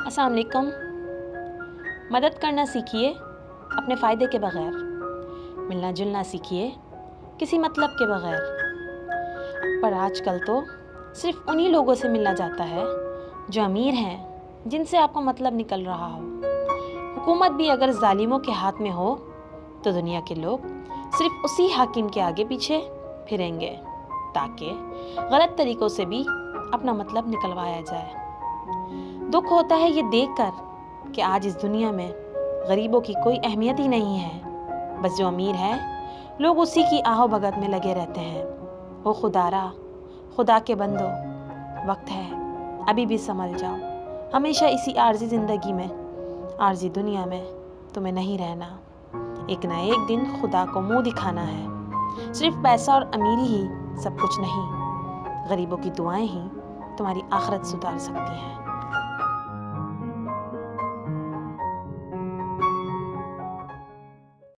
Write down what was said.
السلام علیکم۔ مدد کرنا سیکھیے اپنے فائدے کے بغیر، ملنا جلنا سیکھیے کسی مطلب کے بغیر۔ پر آج کل تو صرف انہی لوگوں سے ملنا جاتا ہے جو امیر ہیں، جن سے آپ کو مطلب نکل رہا ہو۔ حکومت بھی اگر ظالموں کے ہاتھ میں ہو تو دنیا کے لوگ صرف اسی حاکم کے آگے پیچھے پھریں گے تاکہ غلط طریقوں سے بھی اپنا مطلب نکلوایا جائے۔ دکھ ہوتا ہے یہ دیکھ کر کہ آج اس دنیا میں غریبوں کی کوئی اہمیت ہی نہیں ہے، بس جو امیر ہے لوگ اسی کی آہو بھگت میں لگے رہتے ہیں۔ او خدارا، خدا کے بندو، وقت ہے ابھی بھی سنبھل جاؤ۔ ہمیشہ اسی عارضی زندگی میں، عارضی دنیا میں تمہیں نہیں رہنا۔ ایک نہ ایک دن خدا کو منہ دکھانا ہے۔ صرف پیسہ اور امیری ہی سب کچھ نہیں، غریبوں کی دعائیں ہی تمہاری آخرت سدھار سکتی ہیں۔